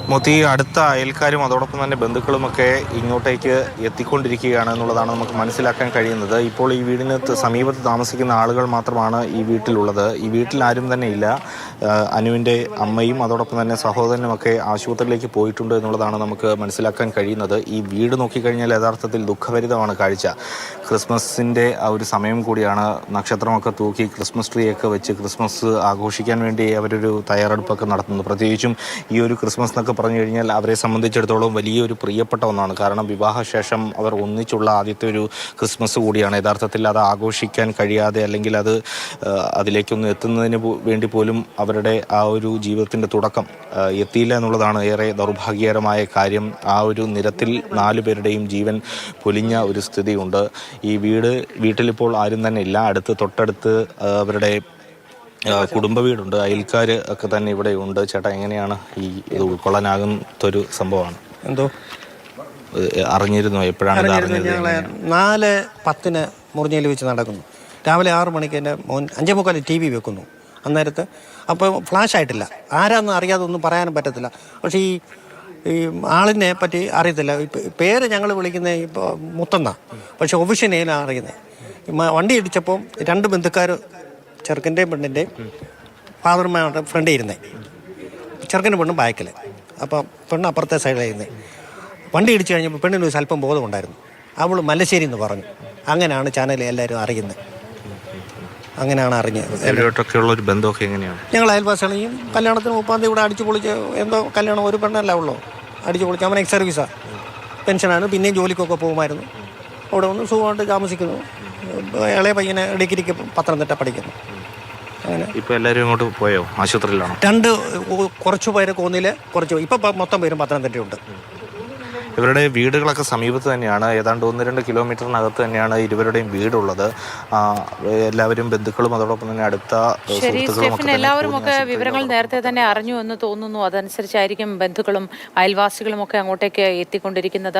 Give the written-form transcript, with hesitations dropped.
മോത്തി അടുത്ത അയൽക്കാരും അതോടൊപ്പം തന്നെ ബന്ധുക്കളുമൊക്കെ ഇങ്ങോട്ടേക്ക് എത്തിക്കൊണ്ടിരിക്കുകയാണ് എന്നുള്ളതാണ് നമുക്ക് മനസ്സിലാക്കാൻ കഴിയുന്നത്. ഇപ്പോൾ ഈ വീടിന് സമീപത്ത് താമസിക്കുന്ന ആളുകൾ മാത്രമാണ് ഈ വീട്ടിലുള്ളത്. ഈ വീട്ടിൽ ആരും തന്നെ ഇല്ല. അനുവിൻ്റെ അമ്മയും അതോടൊപ്പം തന്നെ സഹോദരനുമൊക്കെ ആശുപത്രിയിലേക്ക് പോയിട്ടുണ്ട് എന്നുള്ളതാണ് നമുക്ക് മനസ്സിലാക്കാൻ കഴിയുന്നത്. ഈ വീട് നോക്കിക്കഴിഞ്ഞാൽ യഥാർത്ഥത്തിൽ ദുഃഖഭരിതമാണ് കാഴ്ച. ക്രിസ്മസിൻ്റെ ആ ഒരു സമയം കൂടിയാണ്. നക്ഷത്രമൊക്കെ തൂക്കി ക്രിസ്മസ് ട്രീ ഒക്കെ വെച്ച് ക്രിസ്മസ് ആഘോഷിക്കാൻ വേണ്ടി അവരൊരു തയ്യാറെടുപ്പൊക്കെ നടത്തുന്നു. പ്രത്യേകിച്ചും ഈ ഒരു ക്രിസ്മസ് എന്നൊക്കെ പറഞ്ഞു കഴിഞ്ഞാൽ അവരെ സംബന്ധിച്ചിടത്തോളം വലിയൊരു പ്രിയപ്പെട്ട ഒന്നാണ്. കാരണം വിവാഹശേഷം അവർ ഒന്നിച്ചുള്ള ആദ്യത്തെ ഒരു ക്രിസ്മസ് കൂടിയാണ്. യഥാർത്ഥത്തിൽ അത് ആഘോഷിക്കാൻ കഴിയാതെ അല്ലെങ്കിൽ അതിലേക്കൊന്ന് എത്തുന്നതിന് വേണ്ടി പോലും അവരുടെ ആ ഒരു ജീവിതത്തിൻ്റെ തുടക്കം എത്തിയില്ല എന്നുള്ളതാണ് ഏറെ ദൗർഭാഗ്യകരമായ കാര്യം. ആ ഒരു നിരത്തിൽ 4 പേരുടെയും ജീവൻ പൊലിഞ്ഞ ഒരു സ്ഥിതിയുണ്ട്. ഈ വീട്ടിലിപ്പോൾ ആരും തന്നെ ഇല്ല. തൊട്ടടുത്ത് അവരുടെ കുടുംബ വീടുണ്ട്, അയൽക്കാർ ഒക്കെ തന്നെ ഇവിടെ ഉണ്ട്. ചേട്ടാ, എങ്ങനെയാണ് ഇത് ഉൾക്കൊള്ളാനാകുന്നൊരു സംഭവമാണ്? എന്തോ അറിഞ്ഞിരുന്നോ? എപ്പോഴാണ് 4:10 മുറിഞ്ഞയിൽ വെച്ച് നടക്കുന്നു. രാവിലെ 6 മണിക്ക് എൻ്റെ മോൻ 5:45 TV വെക്കുന്നു. അന്നേരത്ത് അപ്പോൾ ഫ്ലാഷ് ആയിട്ടില്ല. ആരാന്ന് അറിയാതെ ഒന്നും പറയാനും പറ്റത്തില്ല. പക്ഷേ ഈ ആളിനെ പറ്റി അറിയത്തില്ല. പേര് ഞങ്ങൾ വിളിക്കുന്ന ഇപ്പോൾ മുത്തന്ന, പക്ഷെ ഒഫീഷ്യൽ നെയിലാണ് അറിയുന്നത്. വണ്ടി ഇടിച്ചപ്പോൾ 2 ബന്ധുക്കാർ, ചെറുക്കൻ്റെയും പെണ്ണിൻ്റെയും ഫാദർമാരുടെ ഫ്രണ്ട് ഇരുന്നേ. ചെറുക്കൻ്റെ പെണ്ണും ബാക്കിൽ. അപ്പോൾ പെണ്ണ് അപ്പുറത്തെ സൈഡിലായിരുന്നേ. വണ്ടി ഇടിച്ചു കഴിഞ്ഞപ്പോൾ പെണ്ണിന് സ്വല്പം ബോധമുണ്ടായിരുന്നു. അവൾ മല്ലശ്ശേരി എന്ന് പറഞ്ഞു. അങ്ങനെയാണ് ചാനലിൽ എല്ലാവരും അറിയുന്നത്. അങ്ങനെയാണ് അറിഞ്ഞത്. ഒരു ബന്ധമൊക്കെ എങ്ങനെയാണ്? ഞങ്ങൾ അയൽവാസികളെയും കല്യാണത്തിന് 30 ഇവിടെ അടിച്ചു പൊളിച്ച് എന്തോ കല്യാണം ഒരു പെണ്ണല്ല ഉള്ളൂ. അടിച്ചു പൊളിച്ച് അവൻ എക്സ് സർവീസാണ്, പെൻഷനാണ്. പിന്നെയും ജോലിക്കൊക്കെ പോകുമായിരുന്നു. അവിടെ ഒന്ന് സുഖമായിട്ട് താമസിക്കുന്നു. ഇളയ പയ്യനെ ഡിഗ്രിക്ക് പത്തനംതിട്ട പഠിക്കുന്നു. അങ്ങനെ ഇപ്പോൾ എല്ലാവരും ഇങ്ങോട്ട് പോയോ? ആശുപത്രിയിലാണോ? കുറച്ച് പേര് കോന്നിയിൽ, ഇപ്പം മൊത്തം പേരും പത്തനംതിട്ടയുണ്ട്. ഇവരുടെ വീടുകളൊക്കെ സമീപത്ത് തന്നെയാണ്. ഏതാണ്ട് 1-2 കിലോമീറ്ററിനകത്ത് തന്നെയാണ് ഇരുവരുടെയും വീടുള്ളത്. എല്ലാവരും ബന്ധുക്കളും അതോടൊപ്പം തന്നെ അടുത്ത സുഹൃത്തുക്കളും എല്ലാവരും ഒക്കെ വിവരങ്ങൾ നേരത്തെ തന്നെ അറിഞ്ഞു എന്ന് തോന്നുന്നു. അതനുസരിച്ചായിരിക്കും ബന്ധുക്കളും അയൽവാസികളും ഒക്കെ അങ്ങോട്ടേക്ക് എത്തിക്കൊണ്ടിരിക്കുന്നത്.